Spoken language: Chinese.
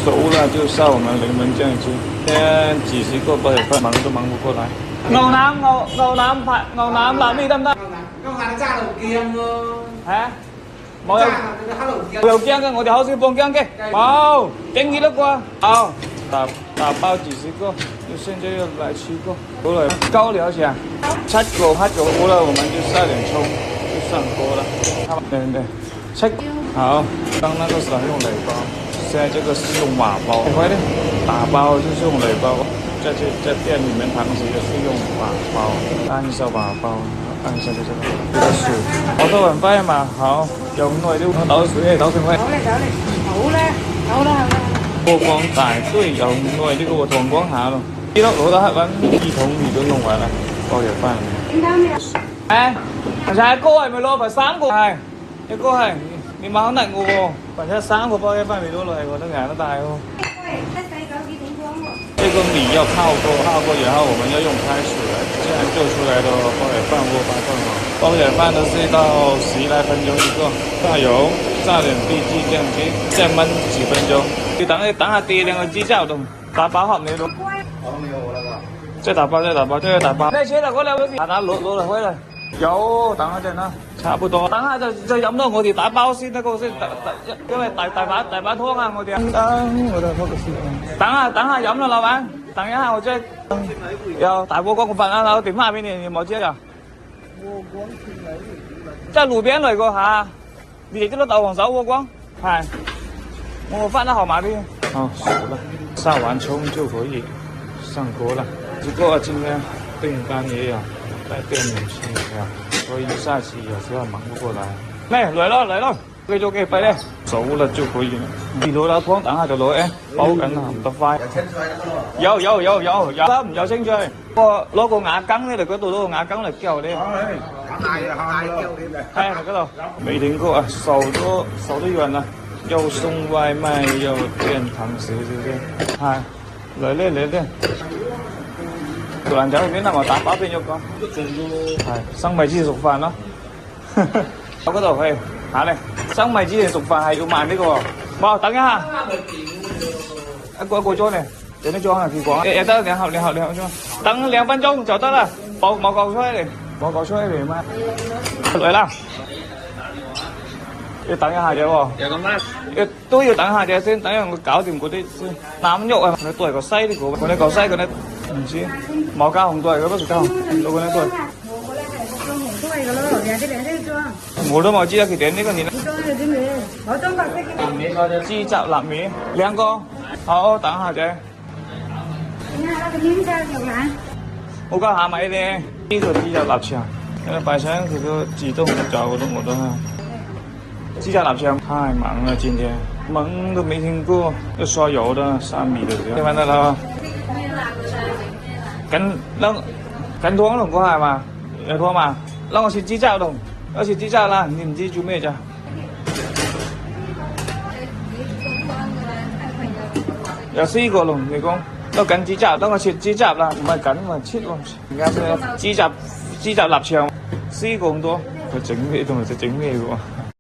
熟了就上我们临门酱汁，先几十个煲仔饭忙都忙不過來。牛腩làm đi tâm tâm. Cái này cha đầu kiêng luôn. Hả? Mọi Cha là cái đầu kiêng. đầu kiêng cái, 我哋好少放姜嘅。好，經驗得過。好，打包幾十個，就現在又來7個。好了，高了錢，7個8個好了，我們就下點蔥，就上鍋了。對，7。好，剛那個是用雷包，現在這個是用瓦包。快點，打包就是用雷包。在店裡面堂食也是用瓦包，按一下瓦包，按一下就這個。這個水，好多碗飯嘛，好，有耐啲倒水，倒成塊。好啦。波光大對，有耐啲個陽光下咯。呢度攞得揾2桶魚都用完啦，煲嘢飯。誒，而且個係咪攞埋3個？係，一個係，你冇可能嘅喎，或者3個煲嘢飯咪攞嚟喎，都捱得大喎。这个米要泡过以后，我们要用开水这样做出来的煲仔饭锅巴更好。煲仔饭都是到10来分钟一个，加油，炸点地鸡酱鸡，再焖几分钟。你等下跌2個雞爪都打包好未咯？再打包。那切了過來，拿攞嚟回來。有，等下陣啦，差不多。等下就飲到我哋打包先得個先，因為大把湯啊，我哋。我哋嗰個先。等下飲啦，老闆。等一下我再。有大鍋光個飯啊，我電話俾你，有冇知啊？鍋光即係路邊嚟個嚇，你哋都豆黃手鍋光，係。我飯的號碼啲。哦，熟了，下完蔥就可以上鍋了。不過今天訂單也有。在店裡吃呀，所以下期有時候忙不過來。來咯，繼續嘅快啲，熟了就可以了。你攞啦湯，等下就攞煲緊啦，唔得快。有，唔有清脆。攞個瓦羹咧嚟嗰度，攞個瓦羹嚟叫啲。係嗰度。沒聽過啊，手都軟啦，又送外賣又點堂食，是不是？係，來咧。做蘭仔嗰邊係咪打包變咗個？係生米之熟飯咯。我嗰度係下嚟，生米之熟飯係要慢啲嘅喎。冇，等一下。一個鐘呢？有啲裝啊，結果。也得，你好，等2分鐘就得啦。冇夠出嚟咩？嚟啦！要等一下啫喎。有咁啦。都要等下啫先，等我搞掂嗰啲先。腩肉啊，你都係個西啲嘅，嗰啲個西嗰啲。唔知冇加紅都係嘅，不是加紅，老闆都係。紅都係嘅咯，兩啲裝。我都冇知道佢點呢個你呢？裝有啲咩？我裝白色嘅。雞雜臘米2個，好，等下啫。你睇下個面醬肉腩。我講下米咧，呢個雞雜臘腸，因為擺上佢個自動找我都冇得啊。雞雜臘腸太忙了，今天忙都沒聽過，要刷油的3米的，聽完得啦。緊湯同嗰係嘛？有湯嘛？嗱我切雞爪同，我切雞爪啦，你唔知做咩咋？有4個龍，你講，攞緊雞爪，等我切雞爪啦，唔係緊喎，切喎。而家咩？雞雜臘腸4個咁多，佢整咩同埋整咩嘅喎？